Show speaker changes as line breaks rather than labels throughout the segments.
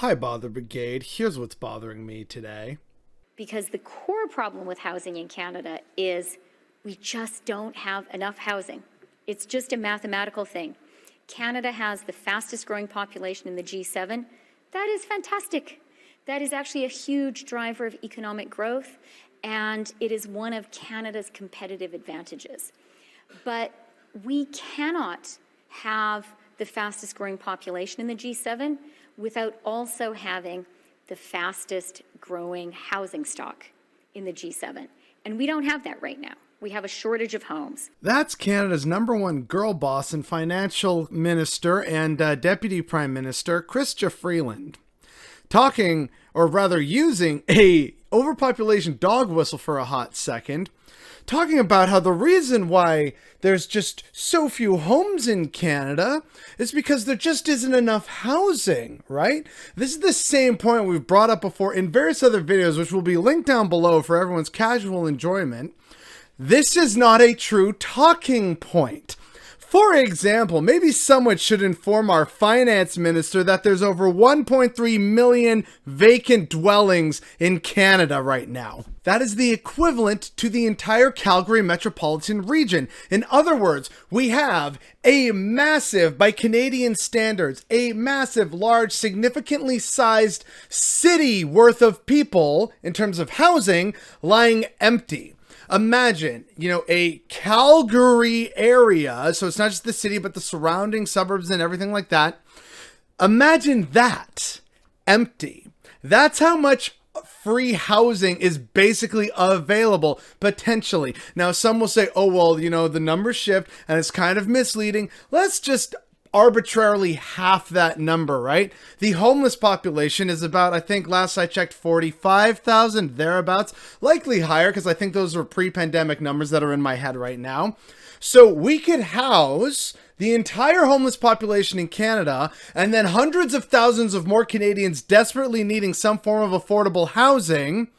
Hi, Bother Brigade. Here's what's bothering me today.
Because the core problem with housing in Canada is we just don't have enough housing. It's just a mathematical thing. Canada has the fastest growing population in the G7. That is fantastic. That is actually a huge driver of economic growth, and it is one of Canada's competitive advantages. But we cannot have the fastest growing population in the G7 without also having the fastest growing housing stock in the G7. And we don't have that right now. We have a shortage of homes.
That's Canada's #1 girl boss and financial minister and deputy prime minister, Freeland, talking, or rather using, a overpopulation dog whistle for a hot second, talking about how the reason why there's just so few homes in Canada is because there just isn't enough housing, right? This is the same point we've brought up before in various other videos, which will be linked down below for everyone's casual enjoyment. This is not a true talking point. For example, maybe someone should inform our finance minister that there's over 1.3 million vacant dwellings in Canada right now. That is the equivalent to the entire Calgary metropolitan region. In other words, we have a massive, by Canadian standards, a massive, large, significantly sized city worth of people in terms of housing lying empty. Imagine, a Calgary area, so it's not just the city, but the surrounding suburbs and everything like that. Imagine that empty. That's how much free housing is basically available, potentially. Now, some will say, oh, well, the numbers shift and it's kind of misleading. Let's just arbitrarily half that number, right? The homeless population is about, I think last I checked, 45,000, thereabouts. Likely higher, because I think those are pre-pandemic numbers that are in my head right now. So we could house the entire homeless population in Canada, and then hundreds of thousands of more Canadians desperately needing some form of affordable housing,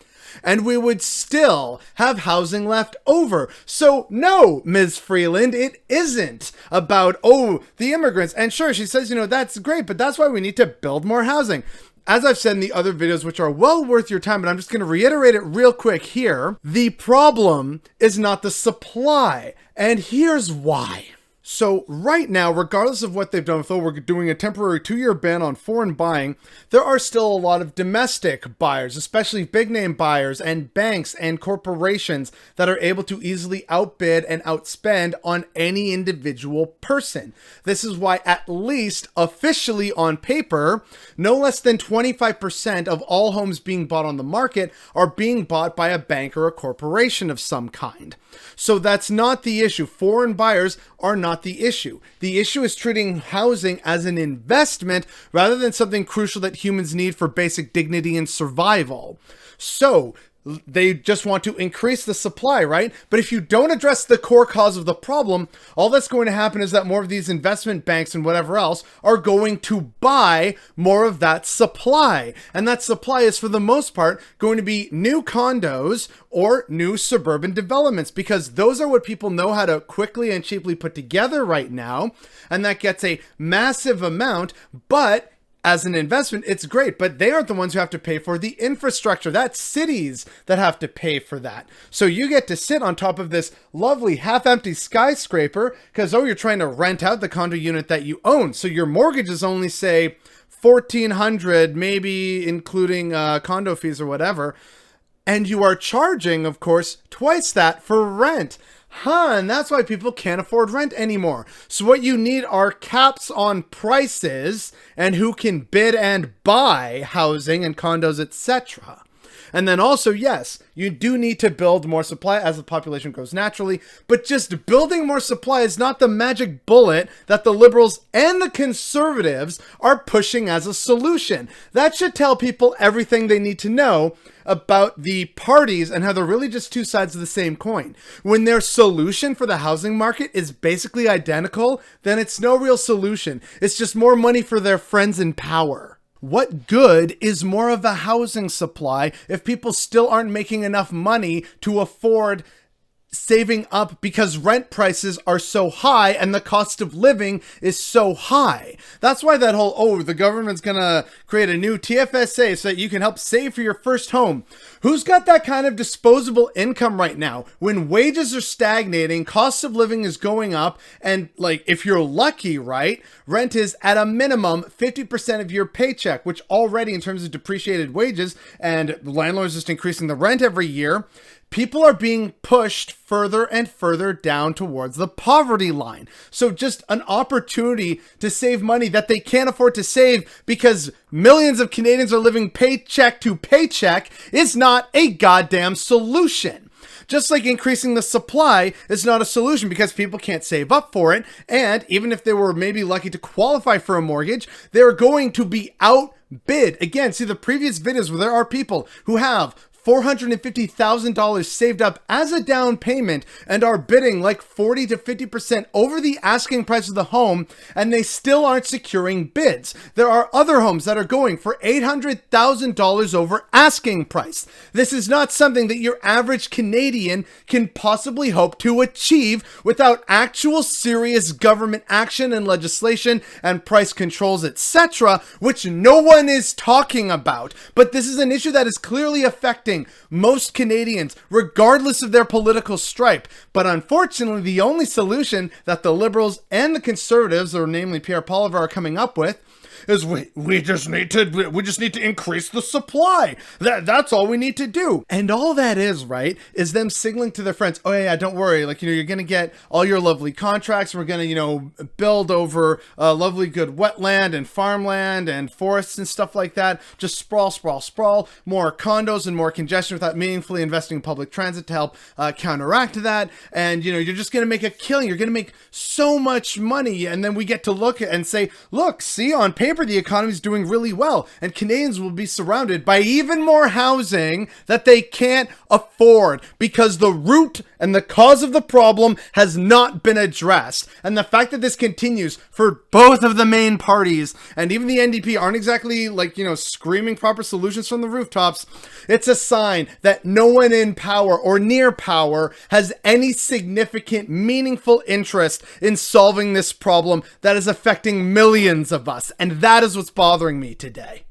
and we would still have housing left over. So no, Ms. Freeland, it isn't about, the immigrants. And sure, she says, that's great, but that's why we need to build more housing. As I've said in the other videos, which are well worth your time, but I'm just going to reiterate it real quick here. The problem is not the supply, and here's why. So right now, regardless of what they've done, though we're doing a temporary 2-year ban on foreign buying, there are still a lot of domestic buyers, especially big name buyers and banks and corporations that are able to easily outbid and outspend on any individual person. This is why, at least officially on paper, no less than 25% of all homes being bought on the market are being bought by a bank or a corporation of some kind. So that's not the issue. Foreign buyers are not the issue. The issue is treating housing as an investment rather than something crucial that humans need for basic dignity and survival. So they just want to increase the supply, right? But if you don't address the core cause of the problem, all that's going to happen is that more of these investment banks and whatever else are going to buy more of that supply. And that supply is, for the most part, going to be new condos or new suburban developments, because those are what people know how to quickly and cheaply put together right now. And that gets a massive amount, but as an investment, it's great, but they aren't the ones who have to pay for the infrastructure. That's cities that have to pay for that. So you get to sit on top of this lovely half-empty skyscraper because, you're trying to rent out the condo unit that you own. So your mortgage is only, say, $1,400, maybe including condo fees or whatever. And you are charging, of course, twice that for rent. And that's why people can't afford rent anymore. So what you need are caps on prices and who can bid and buy housing and condos, etc. And then also, yes, you do need to build more supply as the population grows naturally, but just building more supply is not the magic bullet that the liberals and the conservatives are pushing as a solution. That should tell people everything they need to know about the parties and how they're really just two sides of the same coin. When their solution for the housing market is basically identical, then it's no real solution. It's just more money for their friends in power. What good is more of a housing supply if people still aren't making enough money to afford saving up because rent prices are so high and the cost of living is so high. That's why that whole, the government's gonna create a new TFSA so that you can help save for your first home. Who's got that kind of disposable income right now when wages are stagnating, cost of living is going up, and like if you're lucky, right, rent is at a minimum 50% of your paycheck, which already in terms of depreciated wages, and landlords just increasing the rent every year, people are being pushed further and further down towards the poverty line. So just an opportunity to save money that they can't afford to save because millions of Canadians are living paycheck to paycheck is not a goddamn solution. Just like increasing the supply is not a solution because people can't save up for it. And even if they were maybe lucky to qualify for a mortgage, they're going to be outbid. Again, see the previous videos where there are people who have $450,000 saved up as a down payment and are bidding like 40 to 50% over the asking price of the home, and they still aren't securing bids. There are other homes that are going for $800,000 over asking price. This is not something that your average Canadian can possibly hope to achieve without actual serious government action and legislation and price controls, etc., which no one is talking about. But this is an issue that is clearly affecting most Canadians, regardless of their political stripe. But unfortunately, the only solution that the Liberals and the Conservatives, or namely Pierre Poilievre, are coming up with is we just need to increase the supply. That's all we need to do. And all that is, right, is them signaling to their friends, oh yeah, don't worry, like, you're gonna get all your lovely contracts. We're gonna, build over lovely good wetland and farmland and forests and stuff like that. Just sprawl, more condos and more congestion without meaningfully investing in public transit to help counteract that. And you're just gonna make a killing. You're gonna make so much money, and then we get to look and say, look, see, on paper the economy is doing really well, and Canadians will be surrounded by even more housing that they can't afford because the root and the cause of the problem has not been addressed. And the fact that this continues for both of the main parties, and even the NDP aren't exactly like, screaming proper solutions from the rooftops, it's a sign that no one in power or near power has any significant, meaningful interest in solving this problem that is affecting millions of us. And that is what's bothering me today.